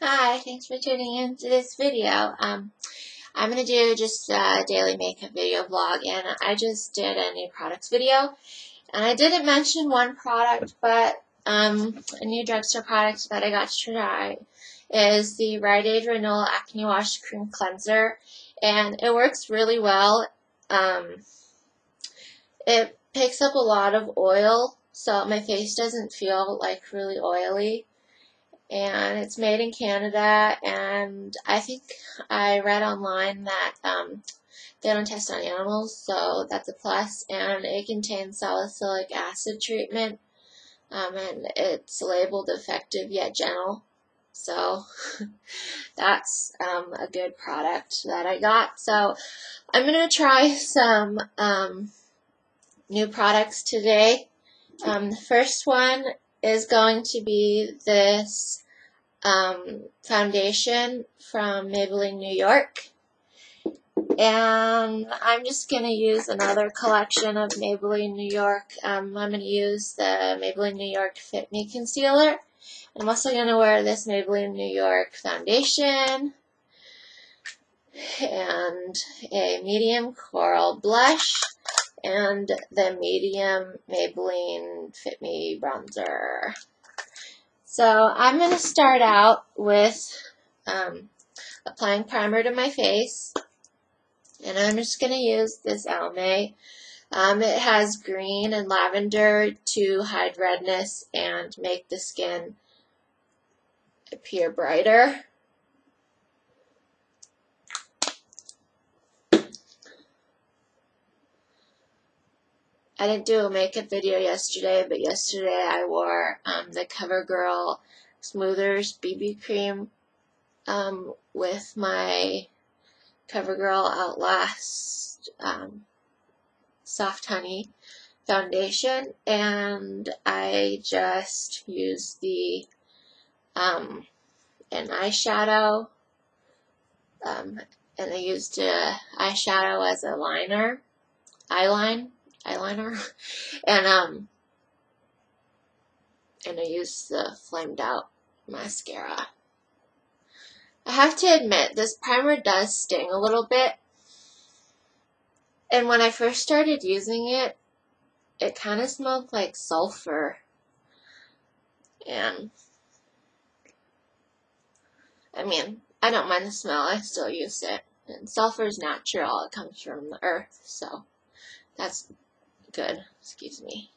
Hi, thanks for tuning in to this video. I'm going to do just a daily makeup video vlog, and I just did a new products video. And I didn't mention one product, but a new drugstore product that I got to try is the Rite Aid Renewal Acne Wash Cream Cleanser. And it works really well. It picks up a lot of oil, so my face doesn't feel like really oily. And it's made in Canada, and I think I read online that they don't test on animals, so that's a plus. And it contains salicylic acid treatment, and it's labeled effective yet gentle, so that's a good product that I got. So I'm going to try some new products today. The first one is going to be this foundation from Maybelline New York, and I'm just going to use another collection of Maybelline New York. I'm going to use the Maybelline New York Fit Me Concealer. I'm also going to wear this Maybelline New York foundation and a medium coral blush and the medium Maybelline Fit Me bronzer. So I'm going to start out with applying primer to my face, and I'm just going to use this E.L.F. It has green and lavender to hide redness and make the skin appear brighter. I didn't do a makeup video yesterday, but yesterday I wore the Covergirl Smoothers BB Cream with my Covergirl Outlast Soft Honey foundation, and I just used the an eyeshadow, and I used eyeshadow as a eyeliner, and I used the Flamed Out mascara. I have to admit, this primer does sting a little bit, and when I first started using it, it kind of smelled like sulfur, and I mean, I don't mind the smell, I still use it, and sulfur is natural, it comes from the earth, so that's good. Excuse me.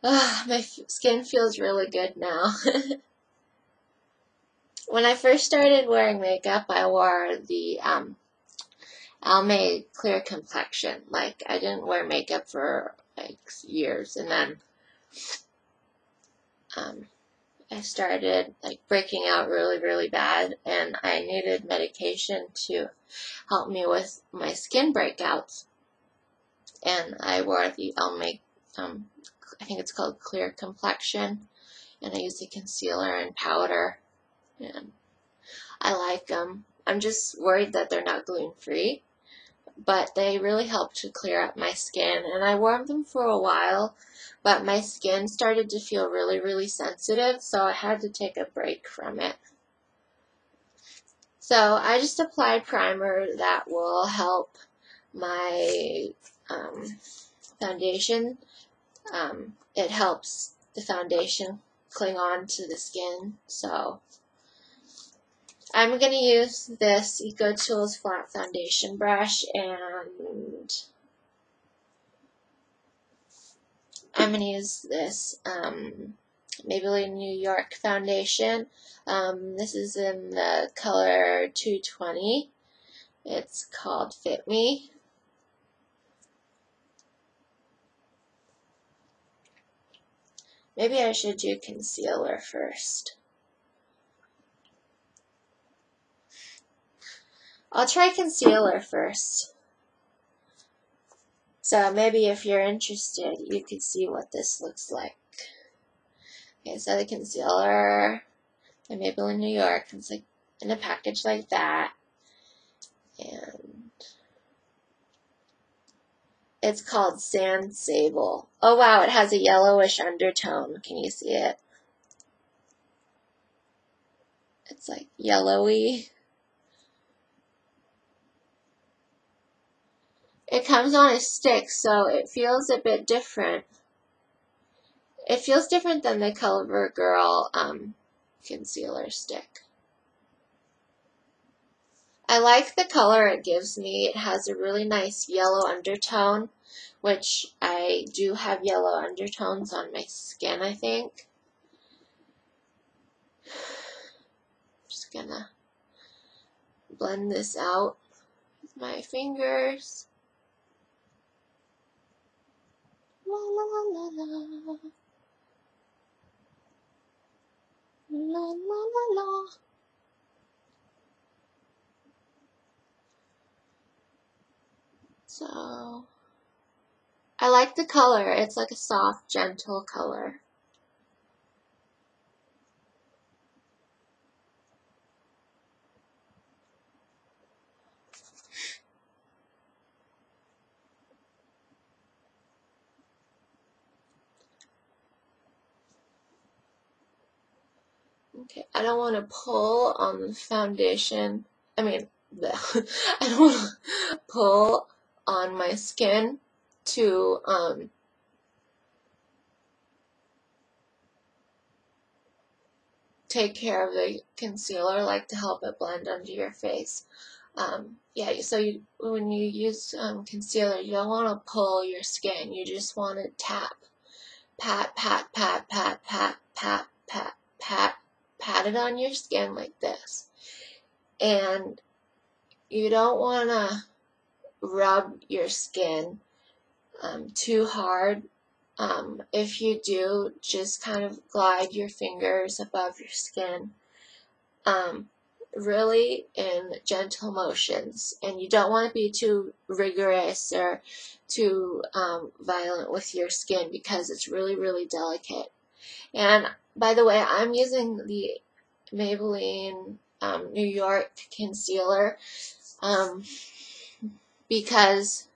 My skin feels really good now. When I first started wearing makeup, I wore the Almay Clear Complexion. Like, I didn't wear makeup for like years, and then I started like breaking out really bad, and I needed medication to help me with my skin breakouts. And I wore the Almay, I think it's called Clear Complexion, and I used the concealer and powder, and I like them. I'm just worried that they're not gluten-free, but they really help to clear up my skin, and I wore them for a while, but my skin started to feel really sensitive, so I had to take a break from it. So I just applied primer that will help my foundation. It helps the foundation cling on to the skin, so I'm going to use this EcoTools flat foundation brush, and I'm going to use this Maybelline New York foundation. This is in the color 220. It's called Fit Me. Maybe I should do concealer first. I'll try concealer first. So maybe if you're interested, you could see what this looks like. Okay, so the concealer by Maybelline New York comes like in a package like that. And it's called Sand Sable. Oh wow, it has a yellowish undertone. Can you see it? It's like yellowy. It comes on a stick, so it feels a bit different. It feels different than the Covergirl concealer stick. I like the color it gives me. It has a really nice yellow undertone, which I do have yellow undertones on my skin, I think. Just gonna blend this out with my fingers. La la la la. La la la la. So, I like the color. It's like a soft, gentle color. Okay, I don't want to pull on the foundation. I mean, I don't want to pull on my skin to take care of the concealer, like to help it blend under your face. Yeah, so when you use concealer, you don't want to pull your skin. You just want to tap, pat, pat, pat, pat, pat, pat, pat, pat, pat it on your skin like this. And you don't want to rub your skin too hard. If you do, just kind of glide your fingers above your skin, really in gentle motions. And you don't want to be too rigorous or too violent with your skin because it's really, really delicate. And by the way, I'm using the Maybelline New York concealer because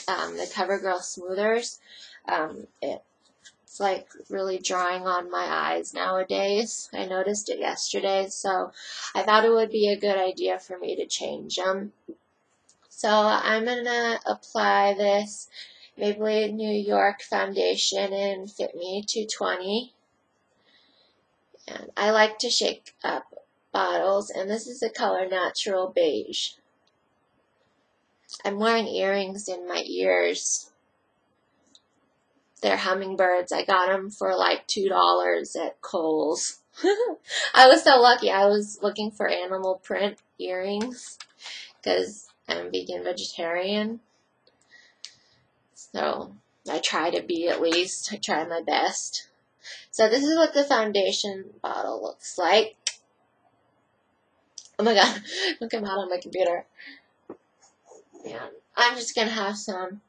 the Covergirl Smoothers, it's like really drying on my eyes nowadays. I noticed it yesterday, so I thought it would be a good idea for me to change them. So I'm going to apply this Maybelline New York foundation in Fit Me 220. And I like to shake up bottles, and this is the color Natural Beige. I'm wearing earrings in my ears. They're hummingbirds. I got them for like $2 at Kohl's. I was so lucky. I was looking for animal print earrings because I'm vegan vegetarian. So I try to be, at least. I try my best. So this is what the foundation bottle looks like. Oh my god, don't come out on my computer. Yeah, I'm just going to have some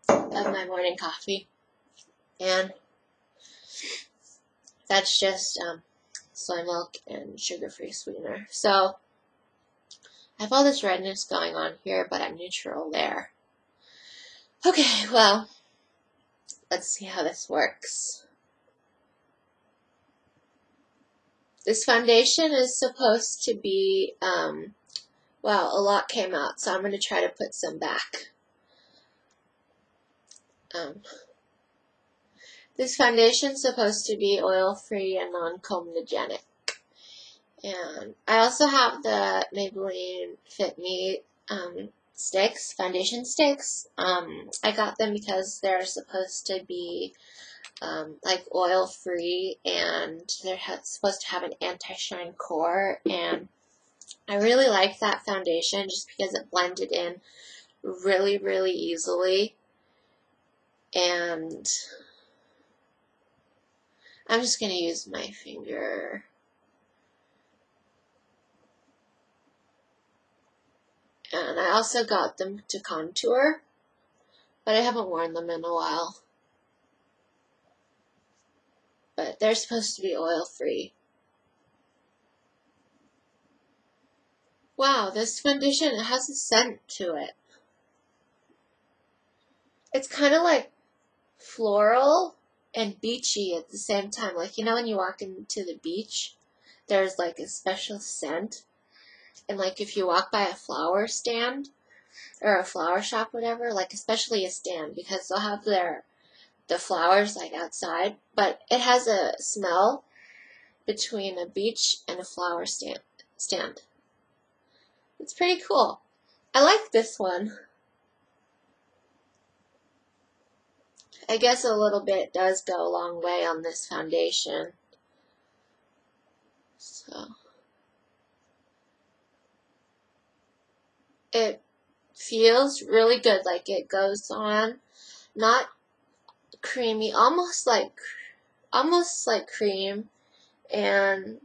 of my morning coffee. And that's just soy milk and sugar-free sweetener. So I have all this redness going on here, but I'm neutral there. Okay, well, let's see how this works. This foundation is supposed to be, well, a lot came out, so I'm going to try to put some back. This foundation is supposed to be oil-free and non-comedogenic. And I also have the Maybelline Fit Me sticks, foundation sticks. I got them because they're supposed to be like oil-free, and they're supposed to have an anti-shine core, and I really like that foundation just because it blended in really, really easily. And I'm just going to use my finger. And I also got them to contour, but I haven't worn them in a while. But they're supposed to be oil-free. Wow, this foundation, it has a scent to it. It's kind of like floral and beachy at the same time. Like, you know, when you walk into the beach, there's like a special scent. And like if you walk by a flower stand or a flower shop, whatever, like especially a stand, because they'll have the flowers like outside, but it has a smell between a beach and a flower stand. It's pretty cool. I like this one. I guess a little bit does go a long way on this foundation. So it feels really good. Like it goes on, not creamy, almost like cream, and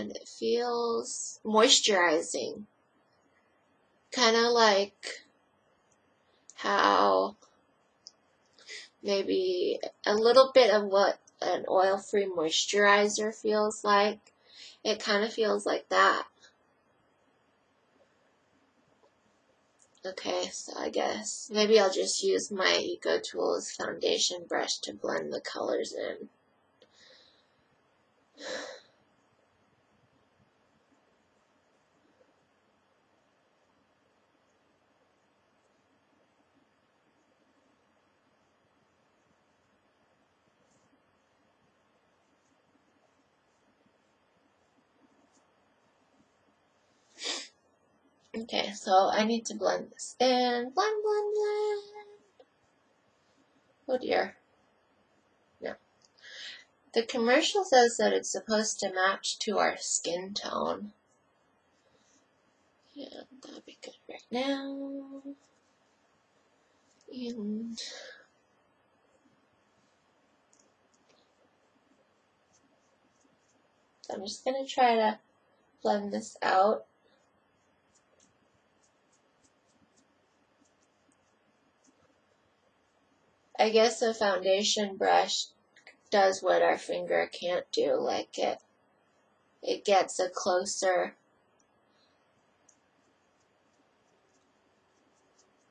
it feels moisturizing. Kind of like how maybe a little bit of what an oil-free moisturizer feels like. It kind of feels like that. Okay, so I guess maybe I'll just use my Eco Tools foundation brush to blend the colors in. Okay, so I need to blend this in. Blend, blend, blend. Oh dear. No. The commercial says that it's supposed to match to our skin tone. Yeah, that'll be good right now. And so I'm just going to try to blend this out. I guess a foundation brush does what our finger can't do. Like it gets a closer,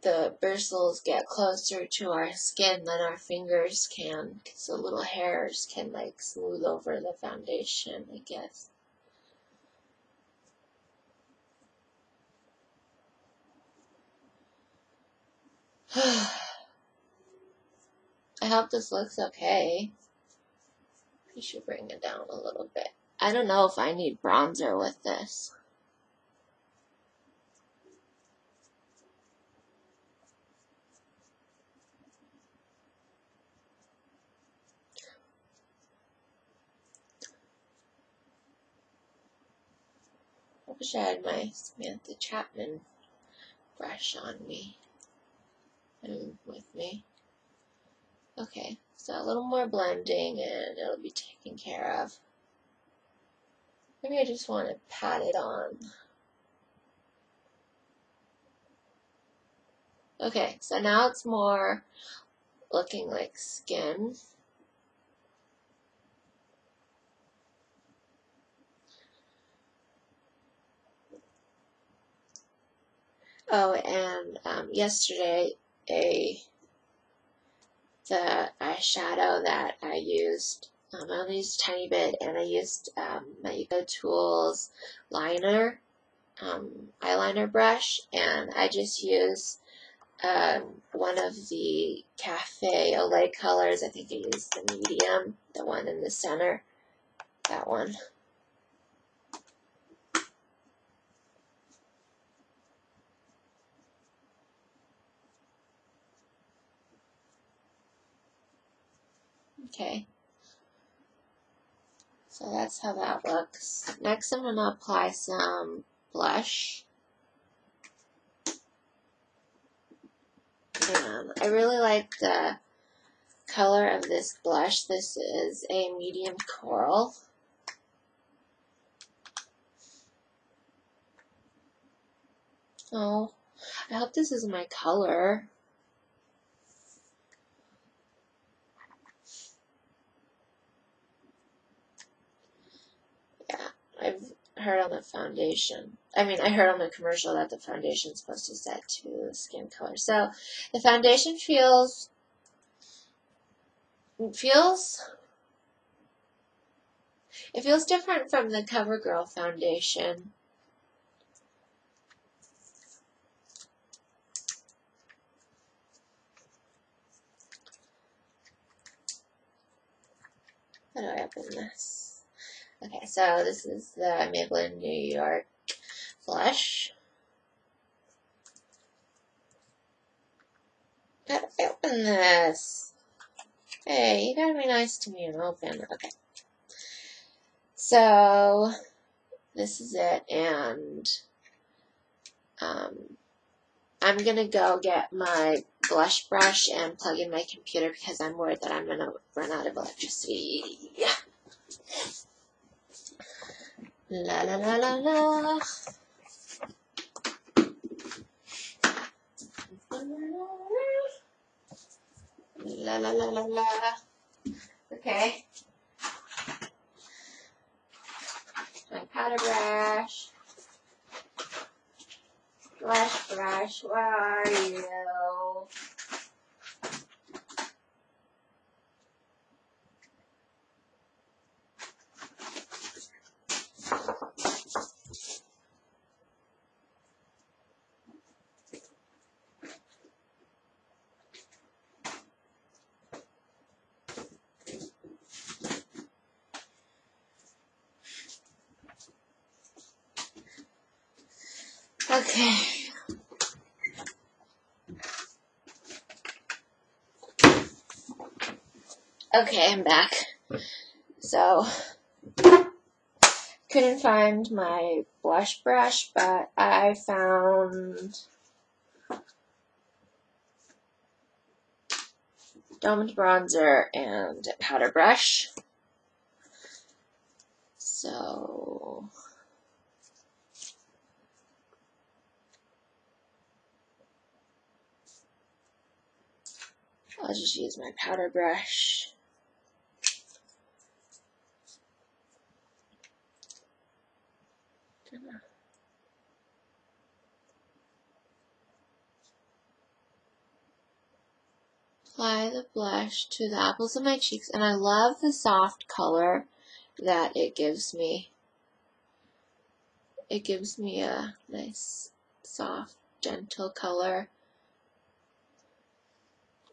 the bristles get closer to our skin than our fingers can, because the little hairs can like smooth over the foundation, I guess. I hope this looks okay. I should bring it down a little bit. I don't know if I need bronzer with this. I wish I had my Samantha Chapman brush on me and with me. Okay, so a little more blending and it'll be taken care of. Maybe I just want to pat it on. Okay, so now it's more looking like skin. Oh, and yesterday the eyeshadow that I used, I only used a tiny bit, and I used my Eco Tools liner, eyeliner brush, and I just used one of the Cafe Au Lait colors. I think I used the medium, the one in the center, that one. Okay, so that's how that looks. Next I'm going to apply some blush. And I really like the color of this blush. This is a medium coral. Oh, I hope this is my color. Yeah, I've heard on the foundation. I mean, I heard on the commercial that the foundation is supposed to set to the skin color. So the foundation feels different from the Covergirl foundation. How do I open this? Okay, so this is the Maybelline New York blush. How do I open this? Hey, you gotta be nice to me and open. Okay. So, this is it, and I'm gonna go get my blush brush and plug in my computer because I'm worried that I'm gonna run out of electricity. La la la la la. La la la la la. Okay. My powder brush. Blush brush, where are you? Okay. Okay, I'm back. So, couldn't find my blush brush, but I found domed bronzer and a powder brush. So, I'll just use my powder brush. Apply the blush to the apples of my cheeks, and I love the soft color that it gives me. It gives me a nice, soft, gentle color.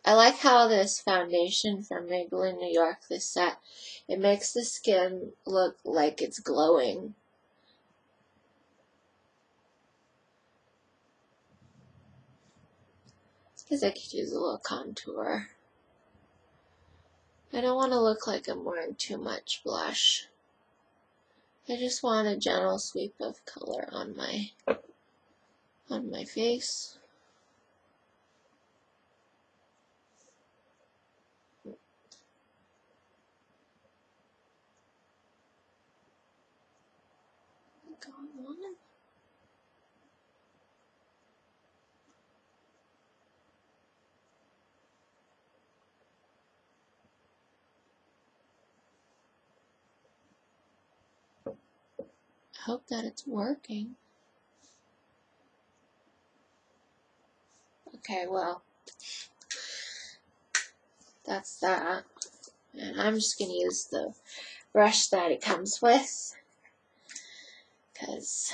I like how this foundation from Maybelline New York, this set, it makes the skin look like it's glowing. Because I could use a little contour. I don't want to look like I'm wearing too much blush. I just want a gentle sweep of color on my face. What's going on? I hope that it's working. Okay, well, that's that. And I'm just going to use the brush that it comes with, because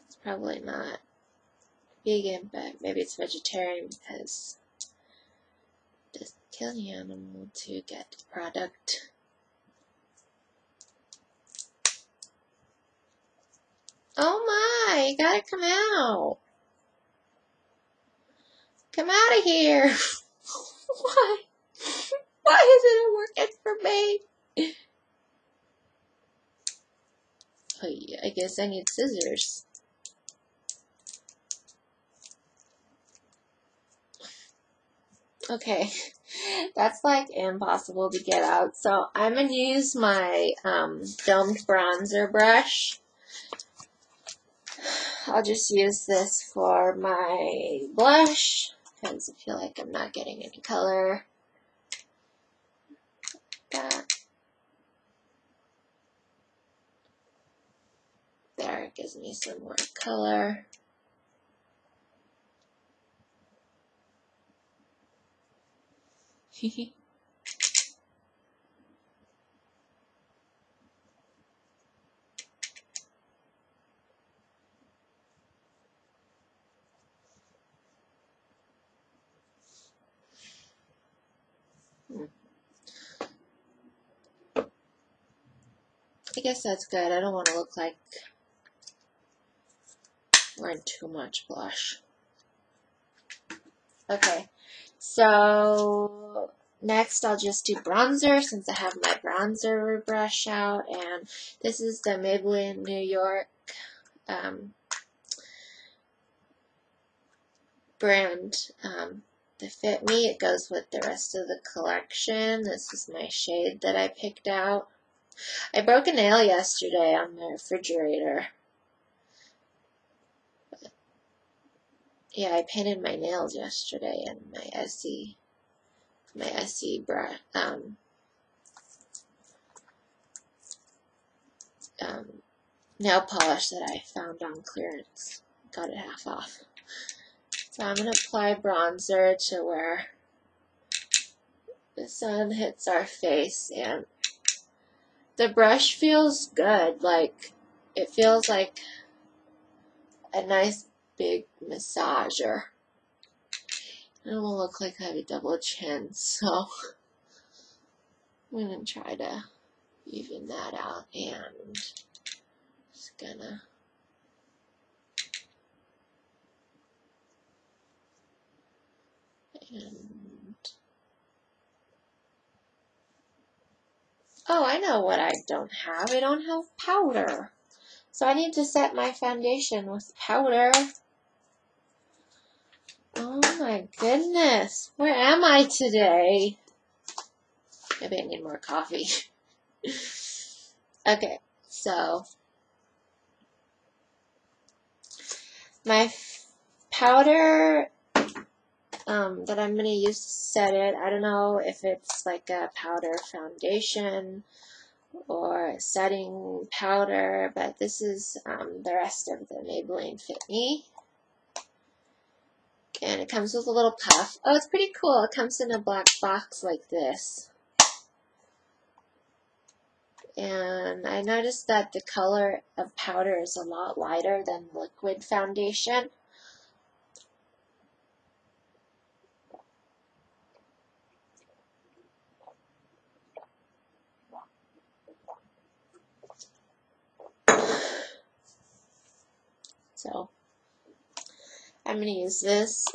it's probably not vegan, but maybe it's vegetarian because it doesn't kill the animal to get the product. Oh my, you gotta come out. Come out of here. Why? Why isn't it working for me? Oh yeah, I guess I need scissors. Okay, that's like impossible to get out. So I'm going to use my domed bronzer brush. I'll just use this for my blush Sometimes I feel like I'm not getting any color. That. There, it gives me some more color. I guess that's good. I don't want to look like wearing too much blush. Okay, so next I'll just do bronzer since I have my bronzer brush out, and this is the Maybelline New York brand, the Fit Me. It goes with the rest of the collection. This is my shade that I picked out. I broke a nail yesterday on the refrigerator. Yeah, I painted my nails yesterday in my Essie brush, nail polish that I found on clearance. Got it half off. So I'm going to apply bronzer to where the sun hits our face, and the brush feels good. Like, it feels like a nice big massager. I don't want to look like I have a double chin, so I'm going to try to even that out, and just gonna oh, I know what I don't have. I don't have powder. So I need to set my foundation with powder. Oh my goodness. Where am I today? Maybe I need more coffee. Okay, so my powder that I'm going to use to set it, I don't know if it's like a powder foundation or a setting powder, but this is the rest of the Maybelline Fit Me. And it comes with a little puff. Oh, it's pretty cool. It comes in a black box like this. And I noticed that the color of powder is a lot lighter than liquid foundation. So I'm going to use this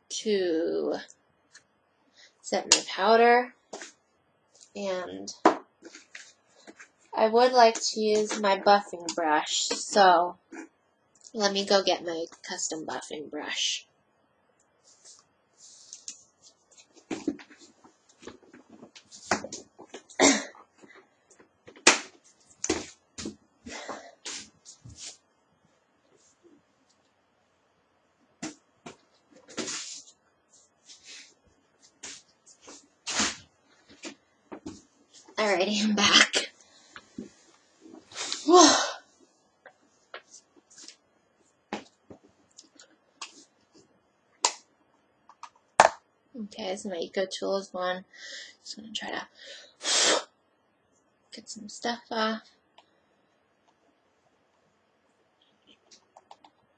to set my powder, and I would like to use my buffing brush, so let me go get my custom buffing brush. Alrighty, I'm back. Okay, so my Eco Tools one. Just gonna try to get some stuff off.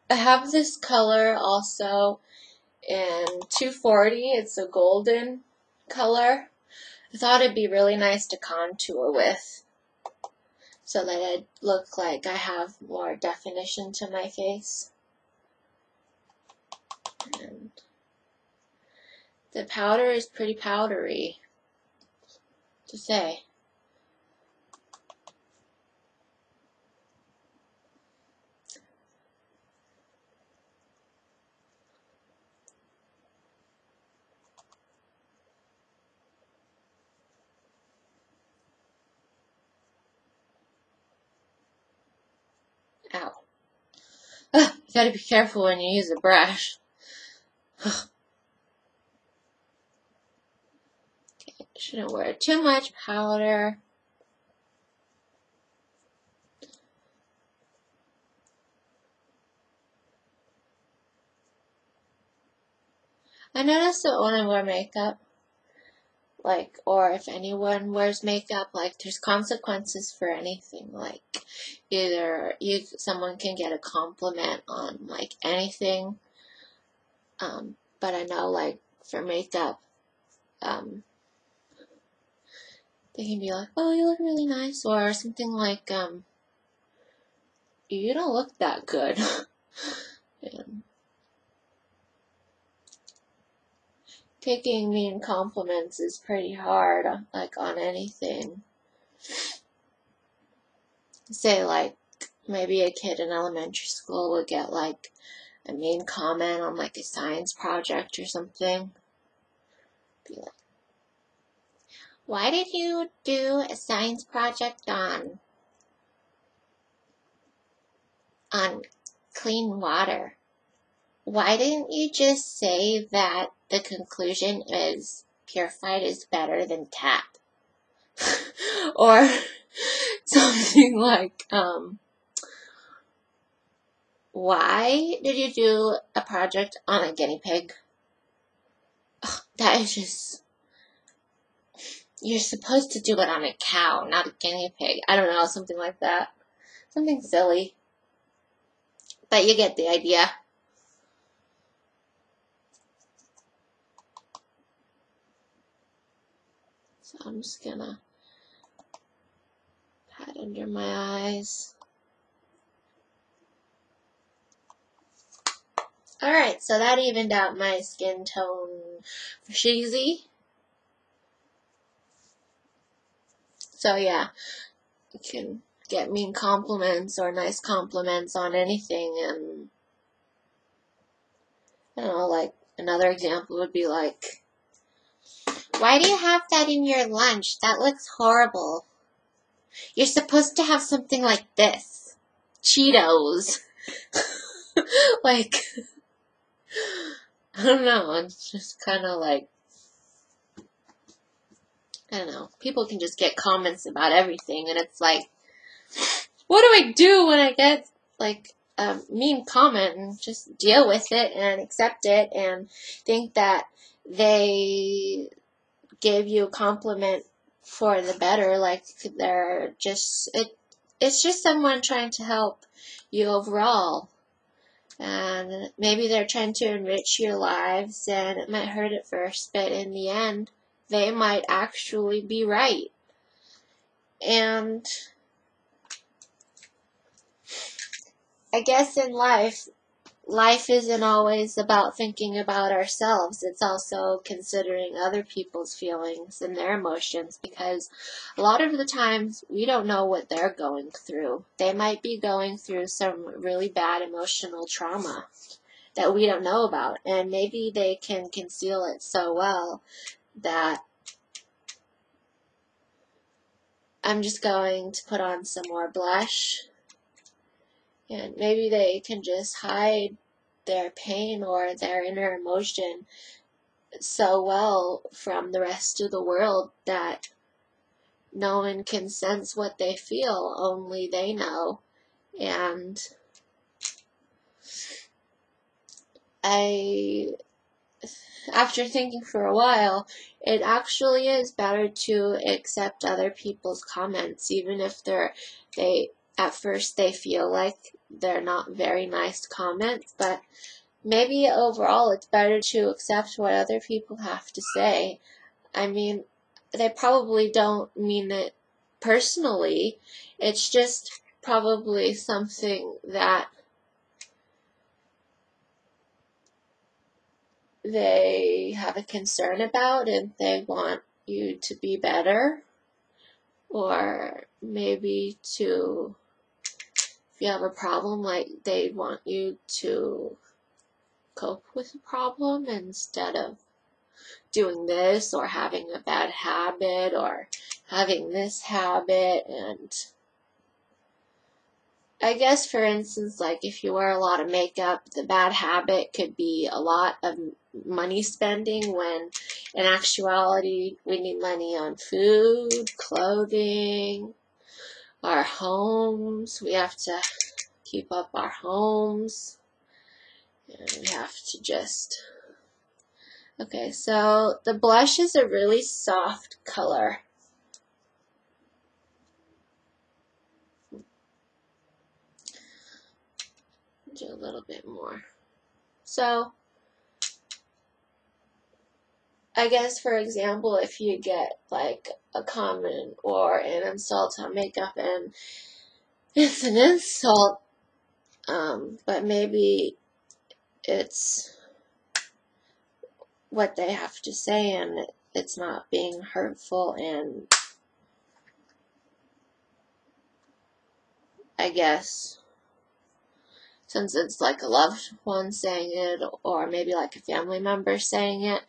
I have this color also in 240. It's a golden color. I thought it'd be really nice to contour with, so that I'd look like I have more definition to my face. And the powder is pretty powdery, to say. Ow. You gotta be careful when you use a brush. Okay, shouldn't wear too much powder. I noticed that when I wear makeup, like, or if anyone wears makeup, like, there's consequences for anything. Like, either someone can get a compliment on, like, anything. But I know, like, for makeup, they can be like, oh, you look really nice, or something like, you don't look that good. And taking mean compliments is pretty hard, like, on anything. Say, like, maybe a kid in elementary school would get, like, a mean comment on, like, a science project or something. Be like, why did you do a science project on clean water? Why didn't you just say that the conclusion is purified is better than tap? Or something like, why did you do a project on a guinea pig? That is just, you're supposed to do it on a cow, not a guinea pig. I don't know, something like that. Something silly. But you get the idea. So I'm just gonna pat under my eyes. Alright, so that evened out my skin tone for Sheezy. So yeah, you can get mean compliments or nice compliments on anything, and I don't know, like, another example would be like, why do you have that in your lunch? That looks horrible. You're supposed to have something like this. Cheetos. Like, I don't know, it's just kind of like, I don't know, people can just get comments about everything, and it's like, what do I do when I get, like, a mean comment? And just deal with it and accept it and think that they gave you a compliment for the better, like they're just, it's just someone trying to help you overall. And maybe they're trying to enrich your lives, and it might hurt at first, but in the end, they might actually be right. And I guess in life isn't always about thinking about ourselves. It's also considering other people's feelings and their emotions, because a lot of the times we don't know what they're going through. They might be going through some really bad emotional trauma that we don't know about, and maybe they can conceal it so well that I'm just going to put on some more blush, and maybe they can just hide their pain or their inner emotion so well from the rest of the world that no one can sense what they feel, only they know. And after thinking for a while, it actually is better to accept other people's comments, even if at first they feel like they're not very nice comments, but maybe overall it's better to accept what other people have to say. I mean, they probably don't mean it personally. It's just probably something that they have a concern about and they want you to be better. Or maybe if you have a problem, like, they want you to cope with the problem instead of doing this or having a bad habit or having this habit. And I guess, for instance, like if you wear a lot of makeup, the bad habit could be a lot of money spending when in actuality we need money on food, clothing, our homes. We have to keep up our homes. And we have to just... Okay, so the blush is a really soft color. Do a little bit more. So, I guess, for example, if you get like a comment or an insult on makeup, and it's an insult, but maybe it's what they have to say and it's not being hurtful, and I guess since it's like a loved one saying it or maybe like a family member saying it,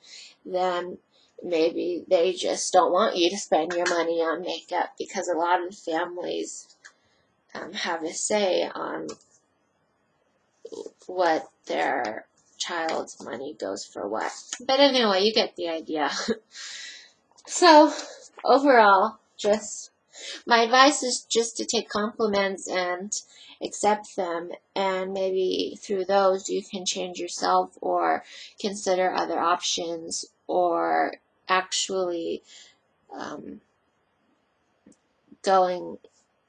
then maybe they just don't want you to spend your money on makeup, because a lot of families have a say on what their child's money goes for what. But anyway, you get the idea. So, overall, just my advice is just to take compliments and accept them, and maybe through those you can change yourself or consider other options, or actually going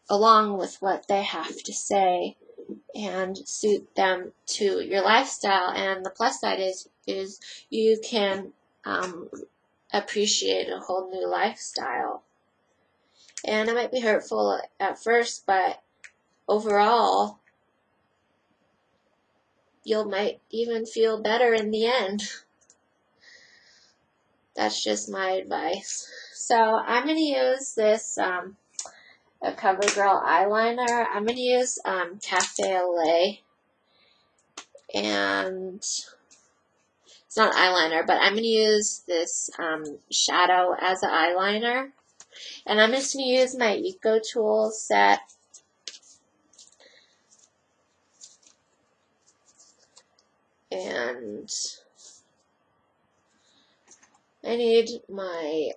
along with what they have to say and suit them to your lifestyle. And the plus side is you can appreciate a whole new lifestyle. And it might be hurtful at first, but overall, you might even feel better in the end. That's just my advice. So I'm going to use this a Covergirl eyeliner. I'm going to use Cafe LA, and it's not eyeliner, but I'm going to use this shadow as an eyeliner. And I'm just going to use my Eco Tools set. And I need my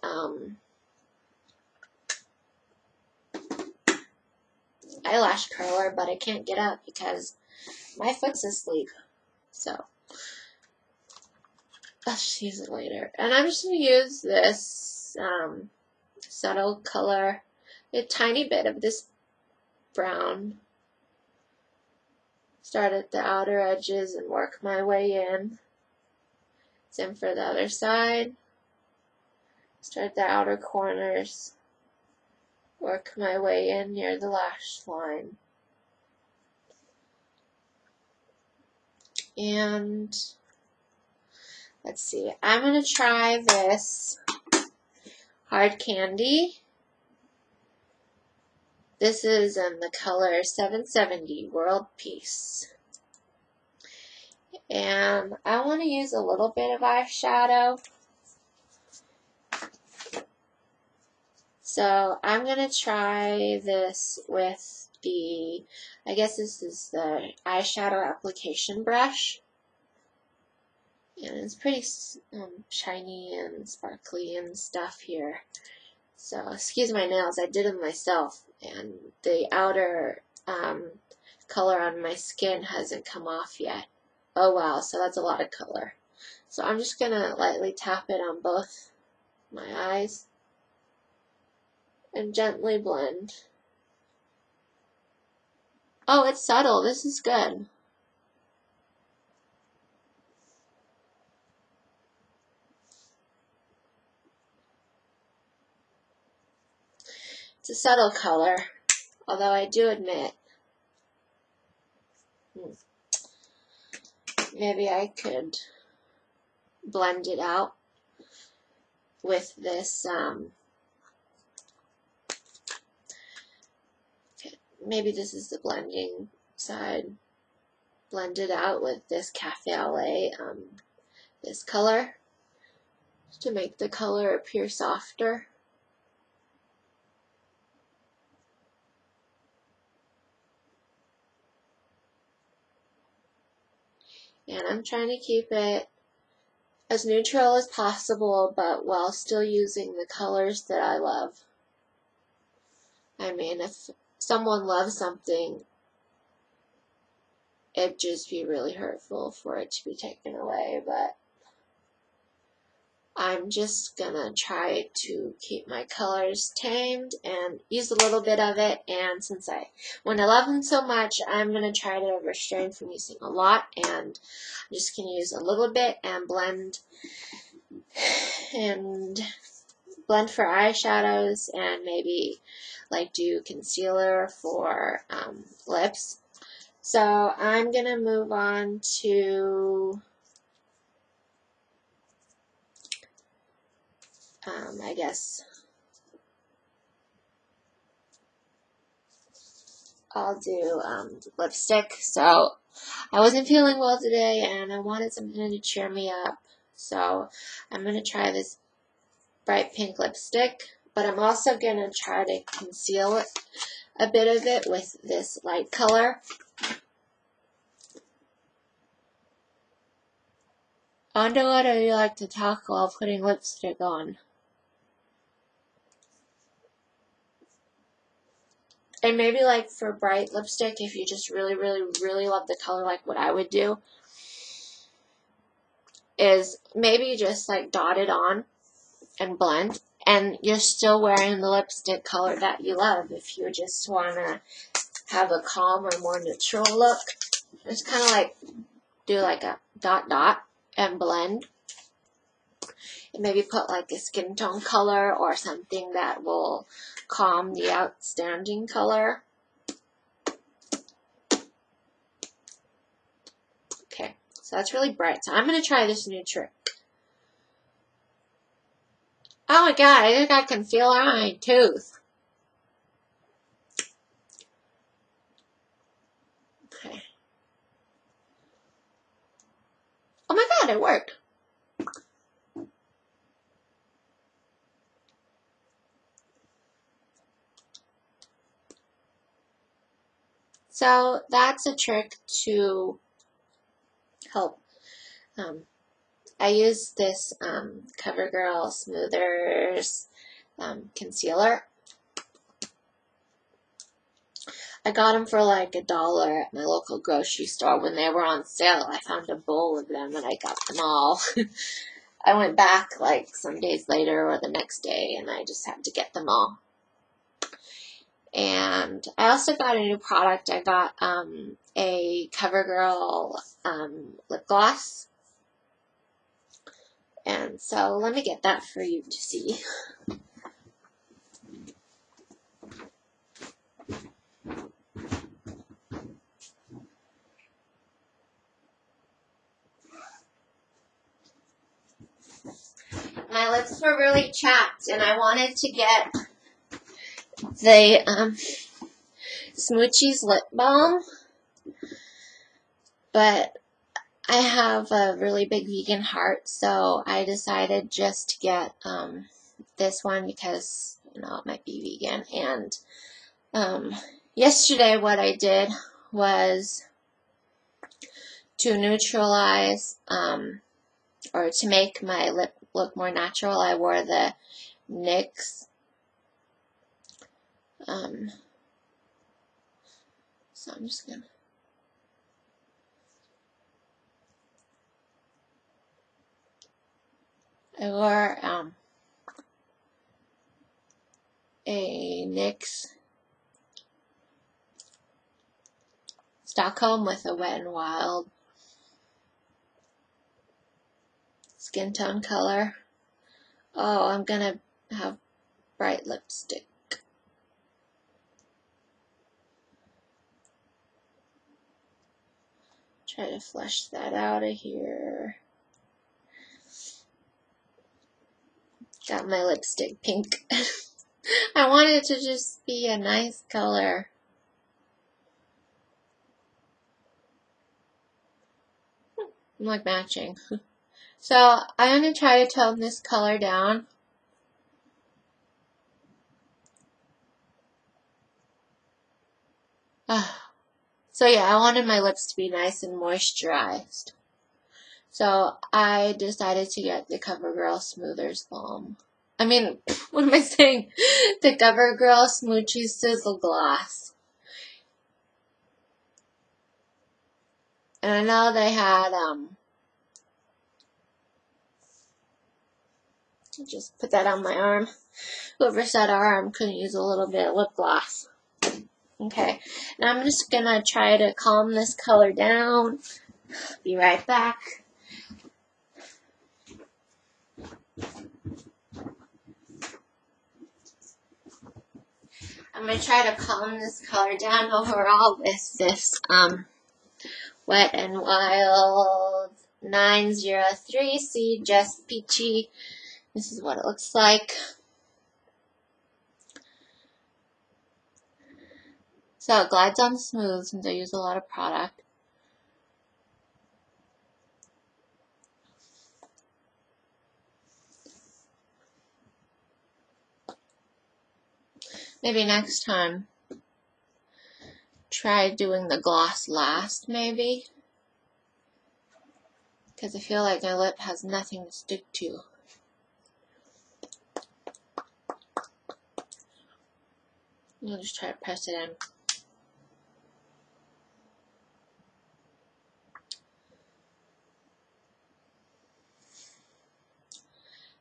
eyelash curler, but I can't get up because my foot's asleep. So I'll just use it later. And I'm just going to use this subtle color, a tiny bit of this brown. Start at the outer edges and work my way in. Same for the other side. Start at the outer corners. Work my way in near the lash line. And let's see, I'm going to try this hard candy. This is in the color 770 World Peace. And I want to use a little bit of eyeshadow. So I'm going to try this with the, I guess this is the eyeshadow application brush. And it's pretty shiny and sparkly and stuff here. So excuse my nails, I did them myself. And the outer color on my skin hasn't come off yet. Oh wow, so that's a lot of color. So I'm just going to lightly tap it on both my eyes and gently blend. Oh, it's subtle. This is good. It's a subtle color, although I do admit maybe I could blend it out with this maybe this is the blending side. Blend it out with this Cafe LA, this color, to make the color appear softer. And I'm trying to keep it as neutral as possible, but while still using the colors that I love. I mean, if someone loves something, it'd just be really hurtful for it to be taken away, but I'm just gonna try to keep my colors tamed and use a little bit of it, and when I love them so much, I'm gonna try to restrain from using a lot, and I'm just gonna use a little bit and blend for eyeshadows, and maybe like do concealer for lips. So I'm gonna move on to I guess I'll do lipstick. So I wasn't feeling well today and I wanted something to cheer me up. So I'm going to try this bright pink lipstick, but I'm also going to try to conceal a bit of it with this light color. I wonder what you like to talk while putting lipstick on. And maybe like for bright lipstick, if you just really, really, really love the color, like what I would do, is maybe just like dot it on and blend, and you're still wearing the lipstick color that you love. If you just want to have a calmer, more neutral look, just kind of like do like a dot dot and blend. And maybe put like a skin tone color or something that will calm the outstanding color. Okay, so that's really bright. So I'm going to try this new trick. Oh my god, I think I can feel it on my tooth. Okay. Oh my god, it worked. So that's a trick to help. I use this Covergirl Smoothers concealer. I got them for like $1 at my local grocery store when they were on sale. I found a bowl of them and I got them all. I went back like some days later or the next day and I just had to get them all. And I also got a new product. I got a Covergirl lip gloss. And so let me get that for you to see. My lips were really chapped and I wanted to get the Smoochie's lip balm, but I have a really big vegan heart, so I decided just to get this one because, you know, it might be vegan. And yesterday what I did was to neutralize or to make my lip look more natural, I wore the NYX so I'm just gonna I wore a NYX Stockholm with a Wet n Wild skin tone color. Oh, I'm gonna have bright lipstick. Try to flush that out of here. Got my lipstick pink. I want it to just be a nice color. I'm like matching. So I'm going to try to tone this color down. So yeah, I wanted my lips to be nice and moisturized. So I decided to get the CoverGirl Smoothers Balm. I mean, what am I saying? The CoverGirl Smoochy Sizzle Gloss. And I know they had, just put that on my arm. Whoever said our arm couldn't use a little bit of lip gloss. Okay, now I'm just gonna try to calm this color down. Be right back. I'm gonna try to calm this color down overall with this Wet n Wild 903C Just Peachy. This is what it looks like. So it glides on smooth since I use a lot of product. Maybe next time, try doing the gloss last, maybe. Because I feel like my lip has nothing to stick to. I'll just try to press it in.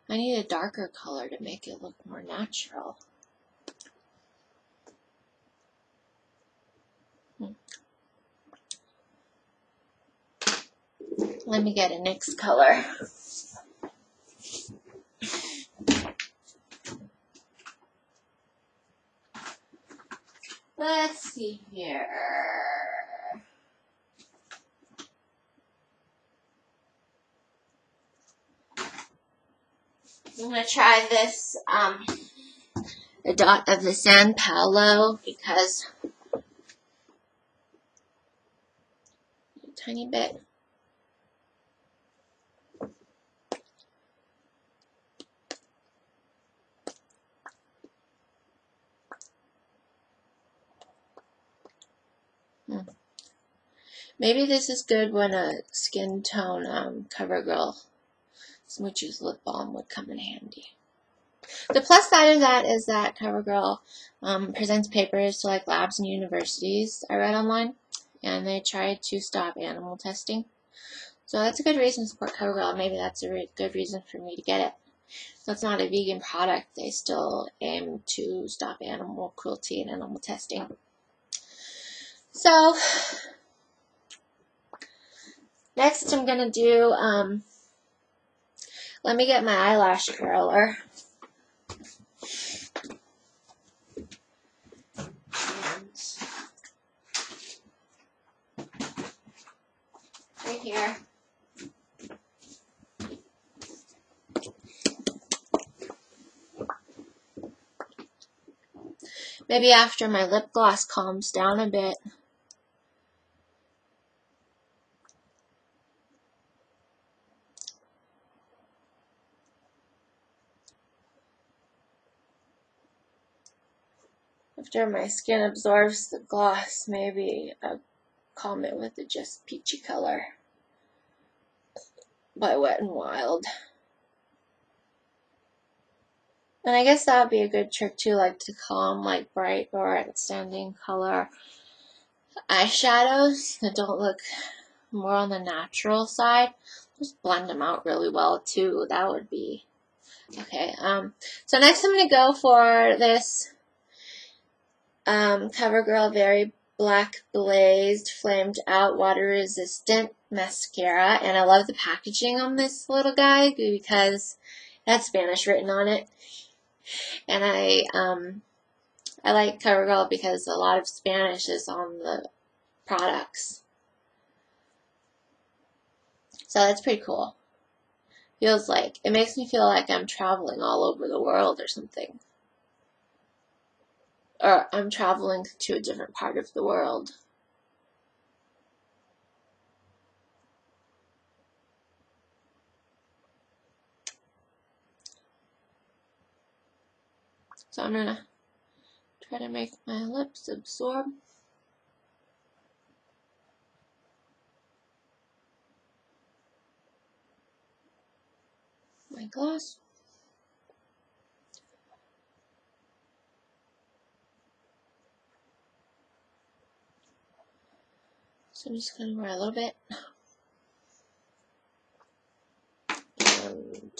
I need a darker color to make it look more natural. Let me get a NYX color. Let's see here. I'm going to try this, the dot of the sand Paulo, because a tiny bit. Maybe this is good when a skin tone CoverGirl Smoochie's lip balm would come in handy. The plus side of that is that CoverGirl presents papers to like labs and universities I read online, and they tried to stop animal testing. So that's a good reason to support CoverGirl. Maybe that's a good reason for me to get it. So it's not a vegan product. They still aim to stop animal cruelty and animal testing. So next I'm going to do, let me get my eyelash curler. Right here. Maybe after my lip gloss calms down a bit. After my skin absorbs the gloss, maybe I'll calm it with the Just Peachy color by Wet n Wild. And I guess that would be a good trick too, like to calm like bright or outstanding color eyeshadows that don't look more on the natural side. Just blend them out really well too. That would be okay. So next I'm gonna go for this CoverGirl Very Black Blazed Flamed Out Water Resistant Mascara, and I love the packaging on this little guy because it has Spanish written on it. And I like CoverGirl because a lot of Spanish is on the products. So that's pretty cool. Feels like, it makes me feel like I'm traveling all over the world or something. Or I'm traveling to a different part of the world. So I'm going to try to make my lips absorb. my gloss. So I'm just going to wear a little bit. And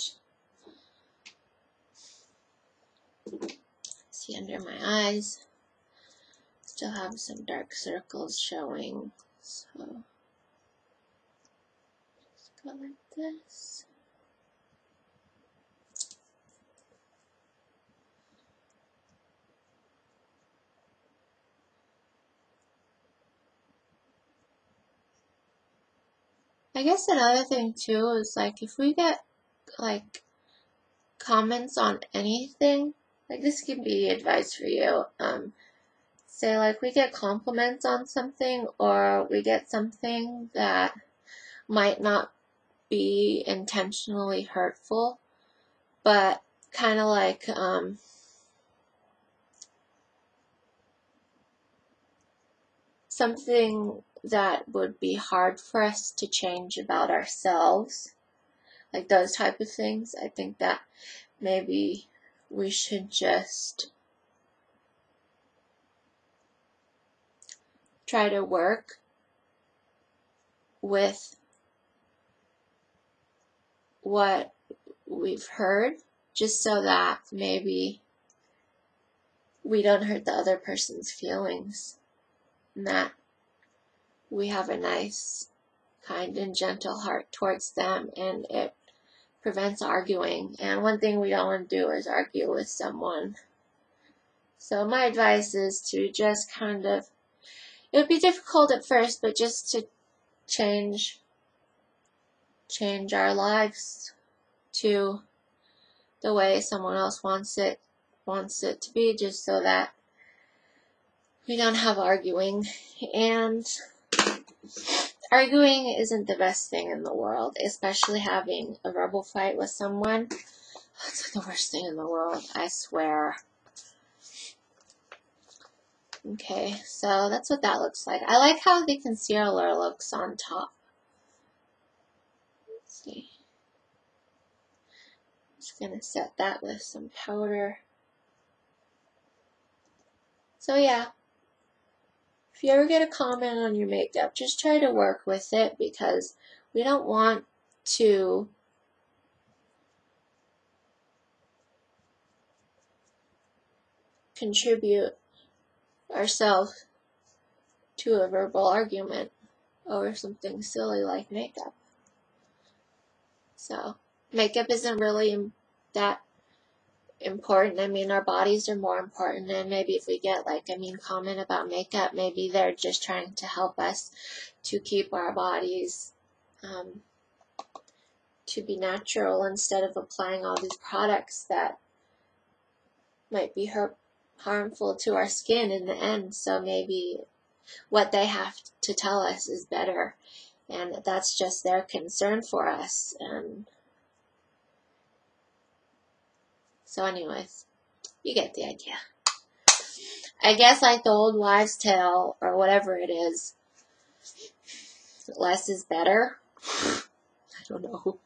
see under my eyes. Still have some dark circles showing. So just go like this. I guess another thing too is like if we get like comments on anything, like this can be advice for you. Say like we get compliments on something, or we get something that might not be intentionally hurtful, but kind of like something that would be hard for us to change about ourselves, like those type of things. I think that maybe we should just try to work with what we've heard, just so that maybe we don't hurt the other person's feelings, and that we have a nice, kind, and gentle heart towards them, and it prevents arguing. And one thing we don't want to do is argue with someone. So my advice is to just kind of, it would be difficult at first, but just to change our lives to the way someone else wants it to be, just so that we don't have arguing. And arguing isn't the best thing in the world, especially having a verbal fight with someone. It's like the worst thing in the world, I swear. Okay, so that's what that looks like. I like how the concealer looks on top. Let's see. I'm just going to set that with some powder. So yeah, if you ever get a comment on your makeup, just try to work with it, because we don't want to contribute ourselves to a verbal argument over something silly like makeup. So makeup isn't really that important. I mean, our bodies are more important, and maybe if we get like a mean comment about makeup, maybe they're just trying to help us to keep our bodies to be natural, instead of applying all these products that might be harmful to our skin in the end. So maybe what they have to tell us is better, and that's just their concern for us. And so anyways, you get the idea. I guess like the old wives' tale, or whatever it is, less is better. I don't know.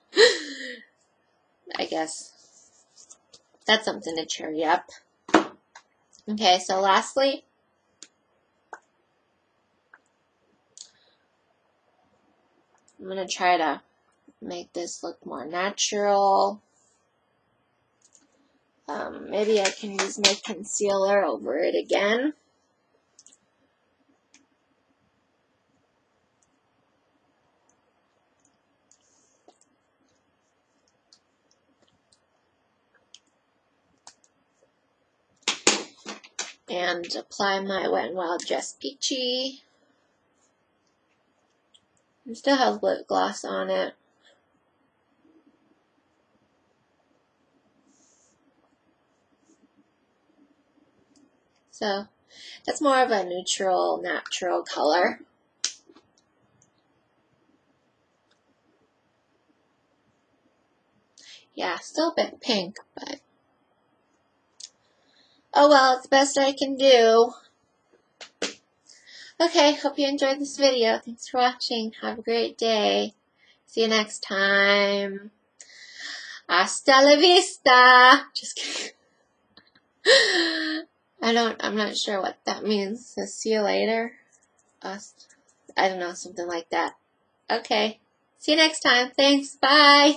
I guess that's something to cheer you up. Okay, so lastly, I'm going to try to make this look more natural. Maybe I can use my concealer over it again. And apply my Wet n Wild Dress Peachy. It still has lip gloss on it. So that's more of a neutral, natural color. Yeah, still a bit pink, but oh well, it's the best I can do. Okay, hope you enjoyed this video. Thanks for watching. Have a great day. See you next time. Hasta la vista. Just kidding. I'm not sure what that means. So see you later. I don't know, something like that. Okay. See you next time. Thanks. Bye.